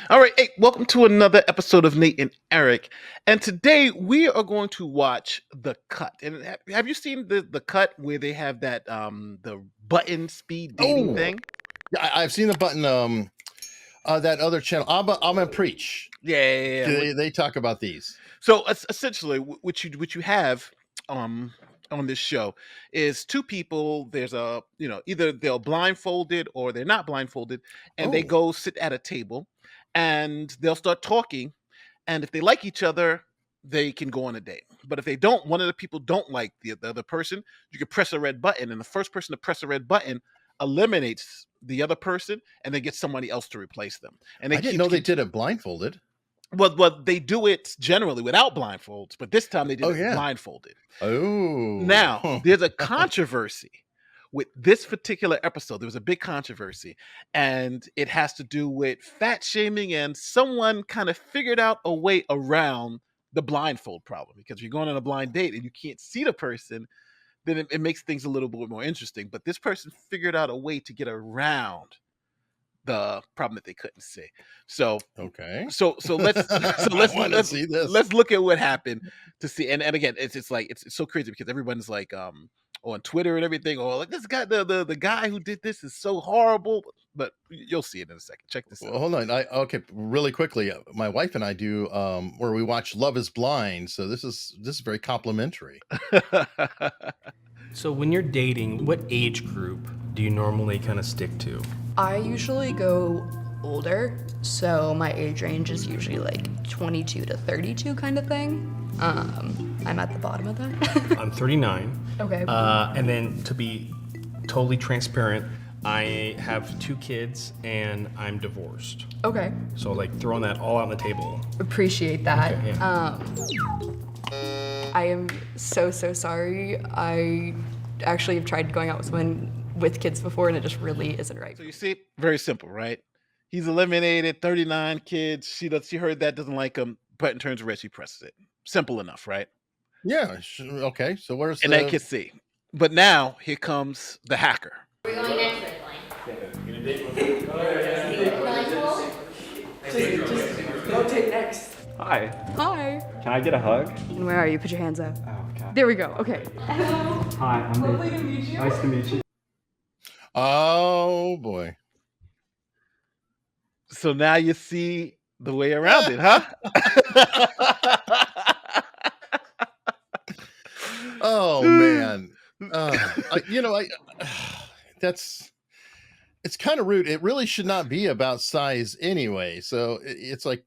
All right, hey, welcome to another episode of Nate and Eric. And today we are going to watch The Cut. And have you seen the Cut where they have that the button speed dating Oh, thing? yeah, I've seen the button. That other channel. I'm a preach. Yeah, yeah, yeah. They talk about these. So essentially, what you have um on this show is two people. There's a either they're blindfolded or they're not blindfolded, and they Oh, go sit at a table, and they'll start talking. And if they like each other, they can go on a date. But if they don't, one of the people don't like the other person, you can press a red button, and the first person to press a red button eliminates the other person, and they get somebody else to replace them. And they I didn't know they keep did it blindfolded. well, they do it generally without blindfolds, but this time they did Oh it yeah. blindfolded. Now, Oh, there's a controversy with this particular episode. There was a big controversy, and it has to do with fat shaming, and someone kind of figured out a way around the blindfold problem. Because if you're going on a blind date and you can't see the person, then it makes things a little bit more interesting. But this person figured out a way to get around the problem that they couldn't see. So okay. so let's so I let's want to see this. let's look at what happened to see. And again, it's like it's so crazy because everyone's like on Twitter and everything, or like this guy, the guy who did this is so horrible. But you'll see it in a second. Check this Well, out. hold on. Okay, really quickly. My wife and I do where we watch Love Is Blind. So this is very complimentary. So when you're dating, what age group do you normally kind of stick to? I usually go older, so my age range is usually like 22 to 32 kind of thing. I'm at the bottom of that. I'm 39. Okay. And then to be totally transparent, I have 2 kids and I'm divorced. Okay. So like throwing that all on the table. Appreciate that. Okay, yeah. I am so sorry. I actually have tried going out with someone with kids before, and it just really isn't right. So you see, very simple, right? He's eliminated 39 kids. She heard that, doesn't like him. Button turns red. She presses it. Simple enough, right? Yeah. Okay. So where's And the? they can see. But now here comes the hacker. We're going next with Blindfold. Hi, Hi. can I get a hug? And where are you? Put your hands up. Oh, okay. There we go. Okay. Hi, I'm Lovely to meet you. Nice to meet you. Oh boy. So now you see the way around it, huh? Oh man. That's it's kind of rude. It really should not be about size anyway. So it's like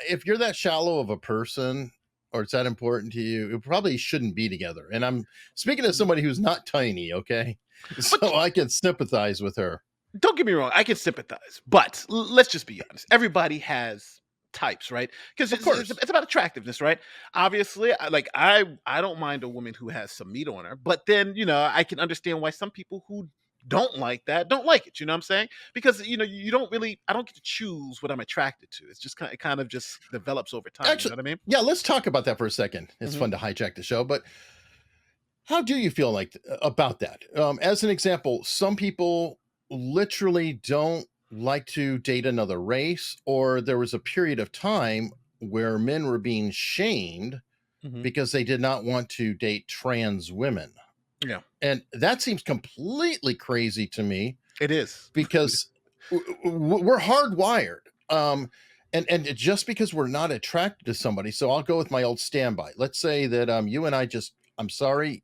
if you're that shallow of a person or it's that important to you, it probably shouldn't be together. And I'm speaking to somebody who's not tiny, okay? So I can sympathize with her. Don't get me wrong, I can sympathize, but let's just be honest. Everybody has types, right? Because Of course. it's about attractiveness, right? Obviously, I don't mind a woman who has some meat on her, but then I can understand why some people who don't like that don't like it. You know what I'm saying? Because you don't really, I don't get to choose what I'm attracted to. It's just it kind of just develops over time. Actually, You know what I mean? yeah, let's talk about that for a second. It's Mhm. fun to hijack the show, but how do you feel like about that? As an example, some people literally don't like to date another race, or there was a period of time where men were being shamed Mhm. because they did not want to date trans women. Yeah, And that seems completely crazy to me it is. because we're hardwired. And just because we're not attracted to somebody, so I'll go with my old standby. Let's say that you and I I'm sorry,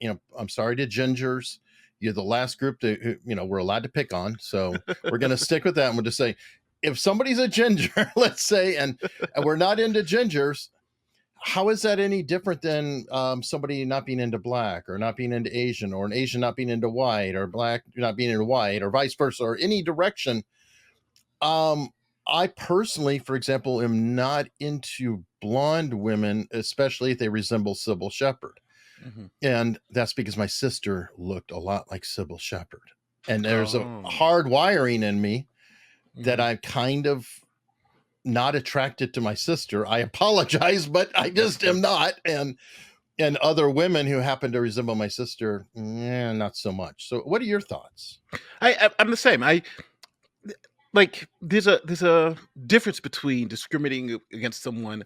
I'm sorry to gingers. You're the last group that we're allowed to pick on, so we're going to stick with that. And we'll just say, if somebody's a ginger, let's say, and we're not into gingers, how is that any different than somebody not being into black or not being into Asian, or an Asian not being into white, or black not being into white, or vice versa, or any direction? I personally, for example, am not into blonde women, especially if they resemble Sybil Shepherd. Mhm. And that's because my sister looked a lot like Sybil Shepherd. And there's a Oh. hard wiring in me that Mhm. I'm kind of not attracted to my sister. I apologize, but I just am not. And other women who happen to resemble my sister, not so much. So what are your thoughts? I'm the same. like there's a difference between discriminating against someone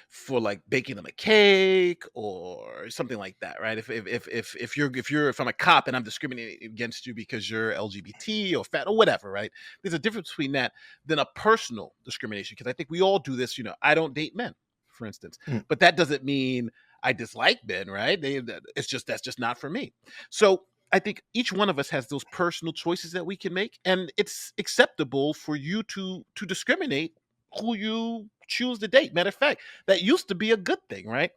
for like baking them a cake or something like that, right? If I'm a cop and I'm discriminating against you because you're LGBT or fat or whatever, right? There's a difference between that than a personal discrimination, because I think we all do this. I don't date men, for instance, Mm. but that doesn't mean I dislike men, right? It's just that's just not for me. So I think each one of us has those personal choices that we can make, and it's acceptable for you to discriminate who you choose to date. Matter of fact, that used to be a good thing, right?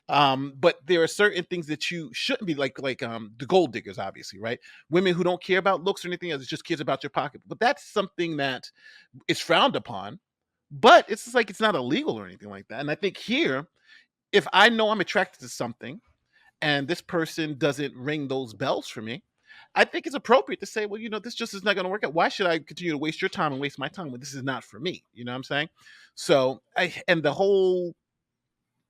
But there are certain things that you shouldn't be like the gold diggers, obviously, right? Women who don't care about looks or anything else, it's just kids about your pocket. But that's something that is frowned upon. But it's just like it's not illegal or anything like that. And I think here, if I know I'm attracted to something and this person doesn't ring those bells for me, I think it's appropriate to say, well, this just is not going to work out. Why should I continue to waste your time and waste my time when this is not for me? You know what I'm saying? So, and the whole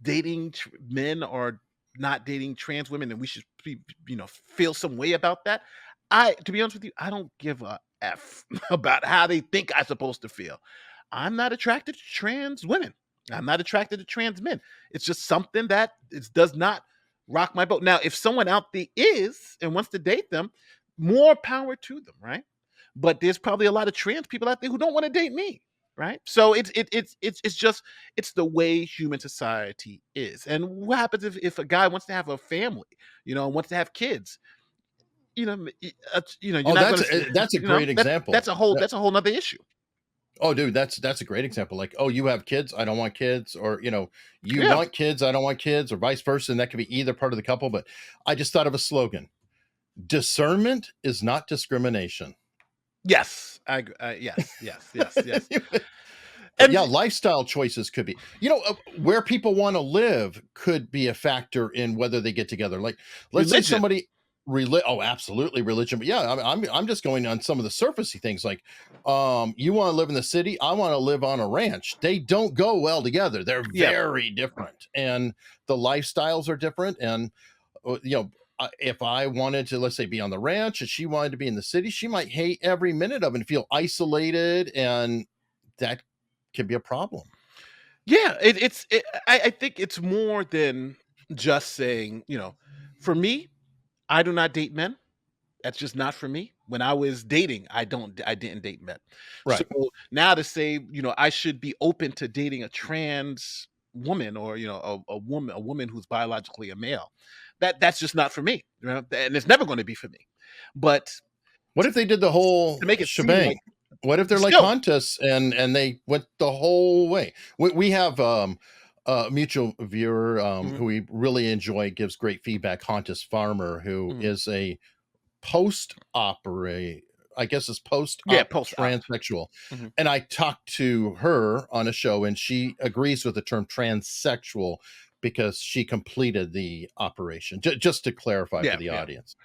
dating men or not dating trans women, and we should be, feel some way about that. To be honest with you, I don't give a F about how they think I'm supposed to feel. I'm not attracted to trans women. I'm not attracted to trans men. It's just something that it does not rock my boat. Now, if someone out there is and wants to date them, more power to them, right? But there's probably a lot of trans people out there who don't want to date me, right? So it's the way human society is. And what happens if a guy wants to have a family, wants to have kids? You're Oh, not going to. that's a great example. That's a whole nother issue. Oh, dude, that's a great example. Like, oh, you have kids, I don't want kids, or you Yeah. want kids, I don't want kids, or vice versa. And that could be either part of the couple. But I just thought of a slogan: discernment is not discrimination. Yes, I agree. Yes. But And yeah, lifestyle choices could be, where people want to live could be a factor in whether they get together. Like, let's say religion. somebody oh, absolutely religion. But yeah, I'm just going on some of the surfacey things. Like, you want to live in the city, I want to live on a ranch. They don't go well together. They're Yeah. very different, and the lifestyles are different. And if I wanted to, let's say, be on the ranch and she wanted to be in the city, she might hate every minute of it and feel isolated, and that can be a problem. Yeah, I think it's more than just saying, for me, I do not date men. That's just not for me. When I was dating, I didn't date men. So Right. now to say, I should be open to dating a trans woman, or a woman who's biologically a male. That's just not for me. And it's never going to be for me. But What if they did the whole to make it seem like shebang? What if they're like still, contests and they went the whole way? We have a mutual viewer mhm, who we really enjoy, gives great feedback, Hontus Farmer, who mhm. is a post-opera, I guess it's Yeah, post-op post-op. transsexual. Mhm. And I talked to her on a show, and she agrees with the term transsexual because she completed the operation. Just to clarify for Yeah, the yeah. audience.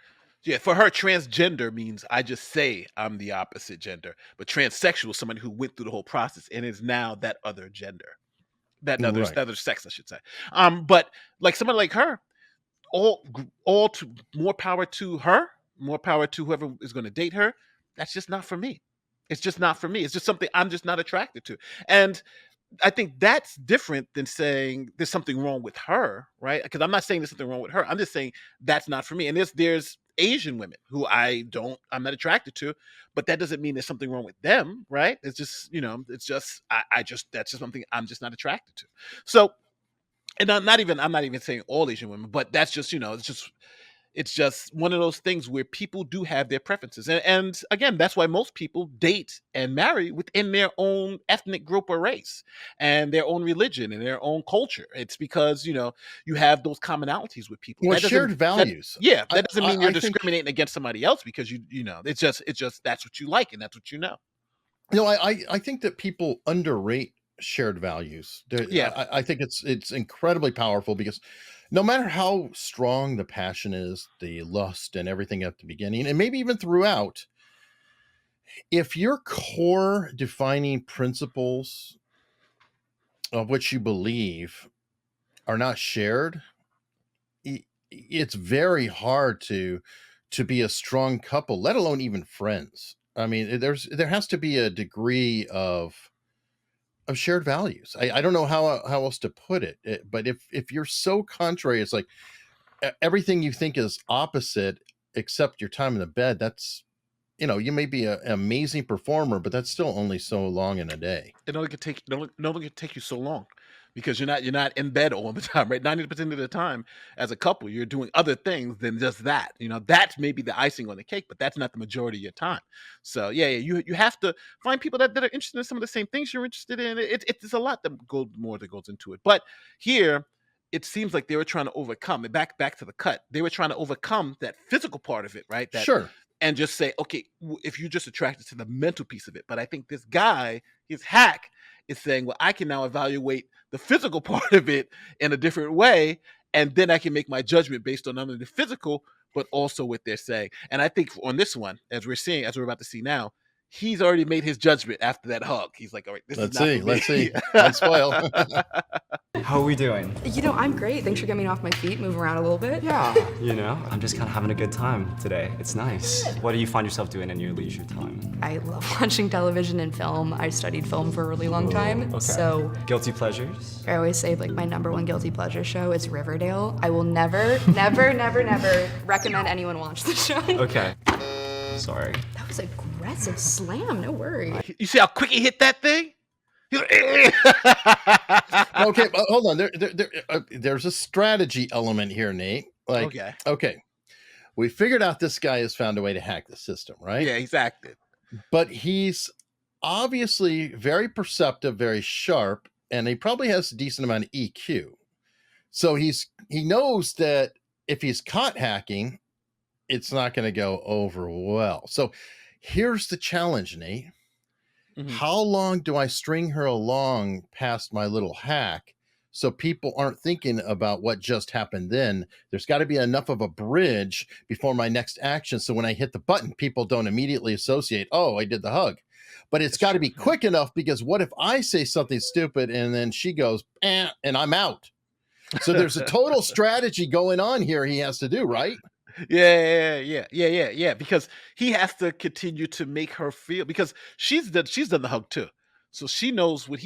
Yeah, for her, transgender means I just say I'm the opposite gender. But transsexual is somebody who went through the whole process and is now that other gender, Right. that other sex, I should say. But like somebody like her, all to more power to her, more power to whoever is going to date her. That's just not for me. It's just not for me. It's just something I'm just not attracted to. And I think that's different than saying there's something wrong with her, right? Because I'm not saying there's something wrong with her. I'm just saying that's not for me. And there's Asian women who I'm not attracted to, but that doesn't mean there's something wrong with them, right? It's just, it's just I just that's just something I'm just not attracted to. So, and I'm not even saying all Asian women, but that's just, it's just one of those things where people do have their preferences. And again, that's why most people date and marry within their own ethnic group or race and their own religion and their own culture. It's because, you have those commonalities with people. Well, That shared doesn't that values. yeah, I, that doesn't I, mean you're I think discriminating against somebody else because it's just that's what you like and that's what you know. I think that people underrate shared values. Yeah. I think it's incredibly powerful because no matter how strong the passion is, the lust and everything at the beginning, and maybe even throughout, if your core defining principles of what you believe are not shared, it's very hard to be a strong couple, let alone even friends. I mean, there has to be a degree of shared values. I don't know how else to put it, but if you're so contrary, it's like everything you think is opposite except your time in the bed. That's, you may be an amazing performer, but that's still only so long in a day. It only could take you so long because you're not in bed all the time, right? 90% of the time as a couple, you're doing other things than just that. That's maybe the icing on the cake, but that's not the majority of your time. So yeah, you have to find people that are interested in some of the same things you're interested in. It's a lot that goes into it. But here it seems like they were trying to overcome it. Back to the cut. They were trying to overcome that physical part of it, right? Sure. And just say, okay, if you're just attracted to the mental piece of it. But I think this guy, his hack, is saying, well, I can now evaluate the physical part of it in a different way, and then I can make my judgment based on not only the physical, but also what they're saying. And I think on this one, as we're about to see now, he's already made his judgment after that hug. He's like, all right, Let's see. Don't spoil. How are we doing? I'm great. Thanks for getting me off my feet, move around a little bit. Yeah, I'm just kind of having a good time today. It's nice. What do you find yourself doing in your leisure time? I love watching television and film. I studied film for a really long time. Okay. So Guilty pleasures? I always say like my number one guilty pleasure show is Riverdale. I will never, never, never, never recommend anyone watch the show. Okay. Sorry. That was aggressive slam, no worries. You see how quick he hit that thing? Okay, but hold on. There's a strategy element here, Nate. Okay, we figured out this guy has found a way to hack the system, right? Yeah, he's active. But he's obviously very perceptive, very sharp, and he probably has a decent amount of EQ. So he knows that if he's caught hacking, it's not going to go over well. So here's the challenge, Nate. Mm-hmm. How long do I string her along past my little hack so people aren't thinking about what just happened then? There's got to be enough of a bridge before my next action. So when I hit the button, people don't immediately associate, oh, I did the hug. But it's got to be quick enough, because what if I say something stupid and then she goes, and I'm out? So there's a total strategy going on here he has to do, right? Yeah. Because he has to continue to make her feel, because she's done the hug too, so she knows what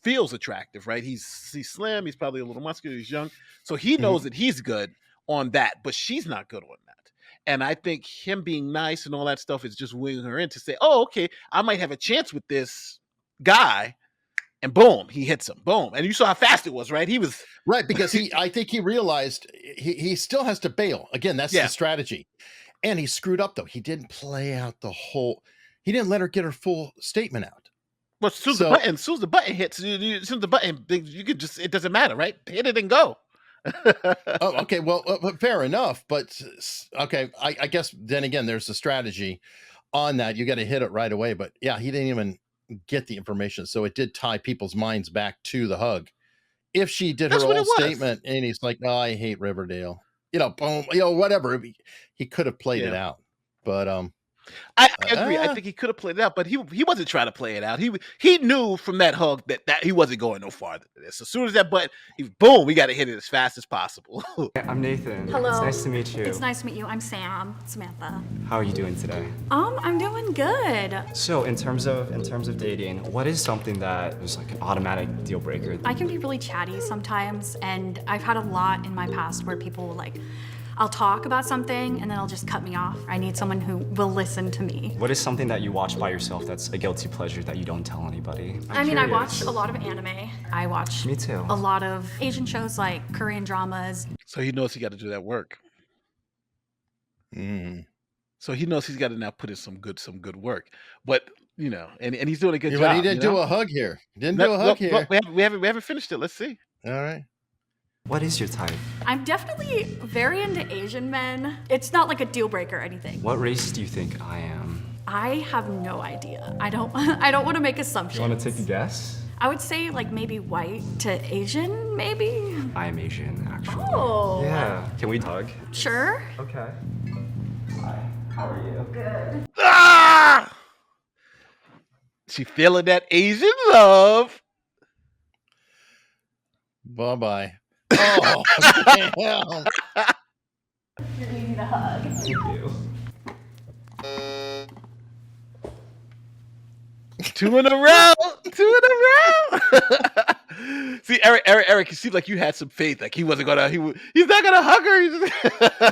feels attractive, right? He's slim, he's probably a little muscular, he's young, so he knows that he's good on that, but she's not good on that. And I think him being nice and all that stuff is just winging her in to say, oh, okay, I might have a chance with this guy. And boom, he hits him. Boom. And you saw how fast it was, right? He was right, because I think he realized he still has to bail. Again, that's the strategy. And he screwed up though. He didn't play out he didn't let her get her full statement out. Well, as soon as the button hits, as soon as the button, you could just, it doesn't matter, right? Hit it and go. Oh, okay. Well, fair enough. But okay, I guess then again, there's a strategy on that. You got to hit it right away. But yeah, he didn't even get the information, so it did tie people's minds back to the hug. If she did her whole statement and he's like, oh, I hate Riverdale, boom, whatever, he could have played it out. But I agree. I think he could have played it out, but he wasn't trying to play it out. He knew from that hug that he wasn't going no farther than this. As soon as that button, boom, we got to hit it as fast as possible. I'm Nathan. Hello. It's nice to meet you. It's nice to meet you. I'm Samantha. How are you doing today? I'm doing good. So in terms of dating, what is something that is like an automatic deal breaker? I can be really chatty sometimes, and I've had a lot in my past where people will I'll talk about something and then they'll just cut me off. I need someone who will listen to me. What is something that you watch by yourself that's a guilty pleasure that you don't tell anybody? I watch a lot of anime. I watch Me too. a lot of Asian shows like Korean dramas. So he knows he got to do that work. So he knows he's got to now put in some good work. But and he's doing a good job. But he didn't do a hug here. We haven't finished it. Let's see. All right. What is your type? I'm definitely very into Asian men. It's not like a deal breaker or anything. What race do you think I am? I have no idea. I don't want to make assumptions. You want to take a guess? I would say maybe white to Asian, maybe. I am Asian, actually. Oh. Yeah. Can we hug? Sure. Okay. Hi. How are you? Good. Ah! She feeling that Asian love. Bye-bye. Oh, damn. You're easy to hug. Thank you. Two in a row. Two in a row. See, Eric, it seemed like you had some faith. Like he wasn't gonna. He's not gonna hug her.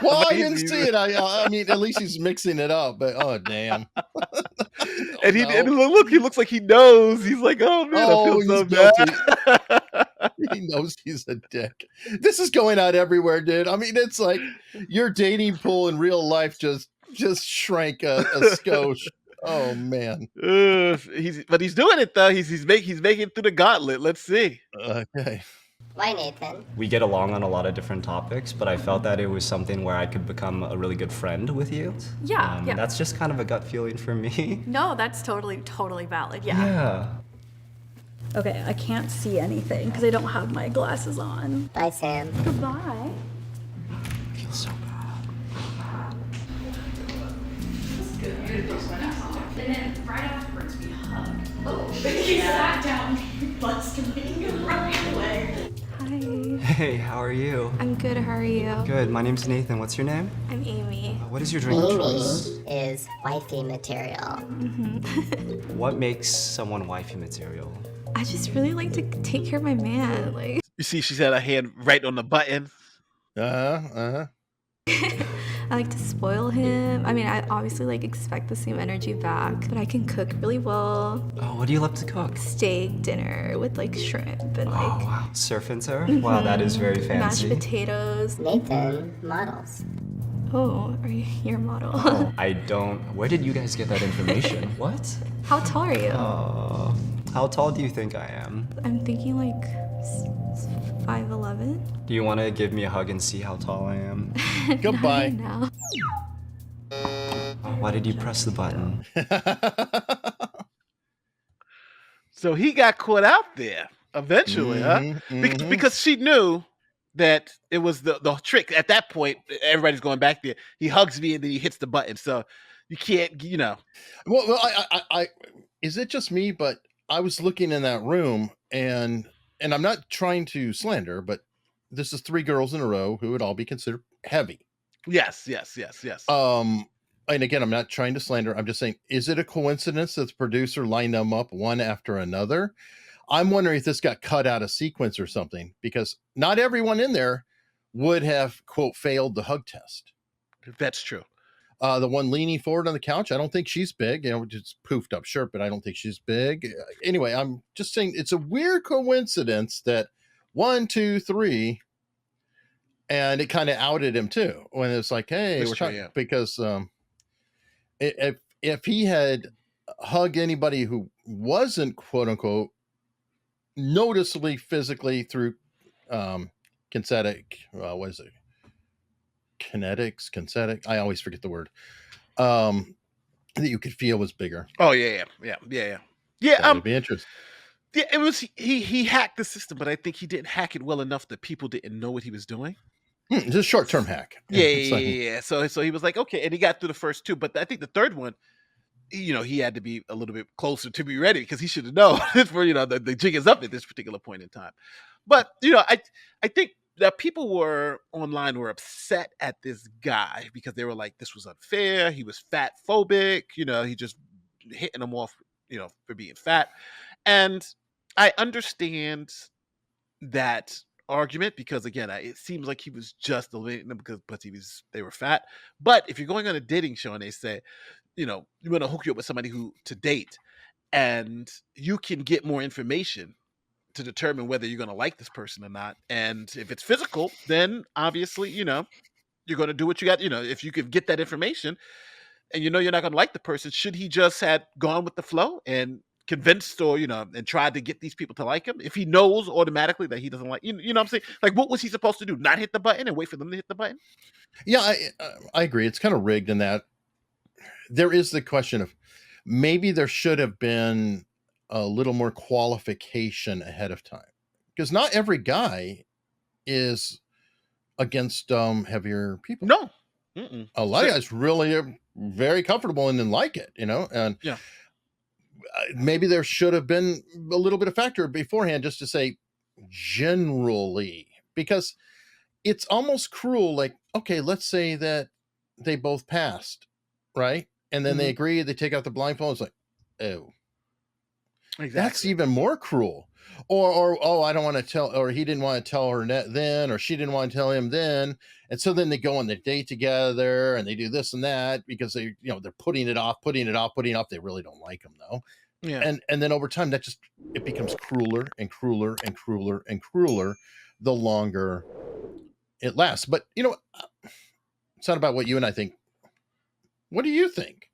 Well, But I didn't see it. I mean, at least he's mixing it up. But oh damn! And No. look, he looks like he knows. He's like, oh man, I Oh, feel so he's guilty. bad. He knows he's a dick. This is going out everywhere, dude. I mean, it's like your dating pool in real life just shrank a skosh. Oh man. But he's doing it though. He's making it through the gauntlet. Let's see. Okay. Why, Nathan? We get along on a lot of different topics, but I felt that it was something where I could become a really good friend with you. Yeah, yeah. That's just kind of a gut feeling for me. No, that's totally valid. Yeah. Yeah. Okay, I can't see anything because I don't have my glasses on. Bye, Sam. Goodbye. I feel so bad. And then right afterwards we hugged. Oh, he sat down, bustling right away. Hi. Hey, how are you? I'm good. How are you? Good. My name's Nathan. What's your name? I'm Amy. What is your drink of Amy choice? is wifey material. What makes someone wifey material? I just really like to take care of my man. Like, You see, she's had her hand right on the button. I like to spoil him. I mean, I obviously like expect the same energy back, but I can cook really well. Oh, what do you love to cook? Steak dinner with like shrimp and Oh, like wow. Surf and turf? Wow, that is very mashed fancy. potatoes. Nathan models. Oh, are you your model? Oh, I don't. Where did you guys get that information? What? How tall are you? How tall do you think I am? I'm thinking like 5'11". Do you want to give me a hug and see how tall I am? Goodbye. Now. Oh, why did you press the button? So he got caught out there eventually, huh? Because she knew that it was the trick. At that point, everybody's going back there. He hugs me and then he hits the button. So you can't, Well, I is it just me? But I was looking in that room, and I'm not trying to slander, but this is 3 girls in a row who would all be considered heavy. Yes. And again, I'm not trying to slander. I'm just saying, is it a coincidence that the producer lined them up one after another? I'm wondering if this got cut out of sequence or something, because not everyone in there would have, quote, failed the hug test. That's true. The one leaning forward on the couch, I don't think she's big, just poofed up shirt, but I don't think she's big. Anyway, I'm just saying it's a weird coincidence that 1, 2, 3, and it kind of outed him too. When it's like, hey, That's we're true, talking, yeah. because if he had hugged anybody who wasn't, quote unquote, noticeably physically through kinetic, what is it? Kinetic, I always forget the word. That you could feel was bigger. Oh yeah. That would be interesting. Yeah, it was he hacked the system, but I think he didn't hack it well enough that people didn't know what he was doing. It's a short-term hack. Yeah. So he was like, okay, and he got through the first 2, but I think the third one, he had to be a little bit closer to be ready because he should have known for the jig is up at this particular point in time. But I think that people online were upset at this guy because they were like, this was unfair. He was fat phobic. He just hitting them off, for being fat. And I understand that argument because again, it seems like he was just eliminating them because they were fat. But if you're going on a dating show and they say, you want to hook you up with somebody to date, and you can get more information to determine whether you're going to like this person or not. And if it's physical, then obviously, you're going to do what you got. If you could get that information and you're not going to like the person, should he just had gone with the flow and convinced or, and tried to get these people to like him? If he knows automatically that he doesn't like, you know what I'm saying? Like, what was he supposed to do? Not hit the button and wait for them to hit the button? Yeah, I agree. It's kind of rigged in that there is the question of maybe there should have been a little more qualification ahead of time, because not every guy is against heavier people. No. A lot of guys really are very comfortable and then like it, and Yeah. Maybe there should have been a little bit of factor beforehand just to say generally, because it's almost cruel. Like, okay, let's say that they both passed, right? And then they agree, they take out the blindfold. It's like, oh, Exactly. That's even more cruel. Or oh, I don't want to tell, or he didn't want to tell her then, or she didn't want to tell him then, and so then they go on the date together and they do this and that because they, they're putting it off, putting it off, putting it off. They really don't like him though, Yeah. and then over time that just it becomes crueler and crueler and crueler and crueler the longer it lasts. But it's not about what you and I think. What do you think?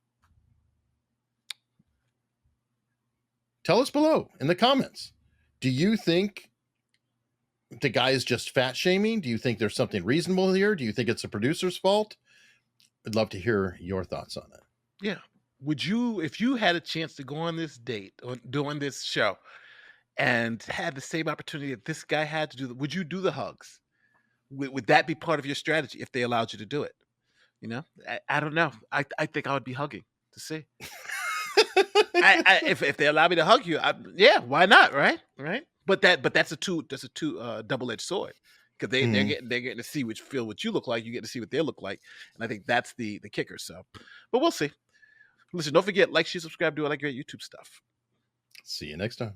Tell us below in the comments. Do you think the guy is just fat shaming? Do you think there's something reasonable here? Do you think it's the producer's fault? I'd love to hear your thoughts on it. Yeah. Would you, if you had a chance to go on this date or doing this show and had the same opportunity that this guy had to do, would you do the hugs? Would that be part of your strategy if they allowed you to do it? I don't know. I think I would be hugging to see. If they allow me to hug you, yeah, why not, right? But that's a two double-edged sword because they're getting to see what you look like. You get to see what they look like, and I think that's the kicker. So, but we'll see. Listen, don't forget, like, share, subscribe, do all that great YouTube stuff. See you next time.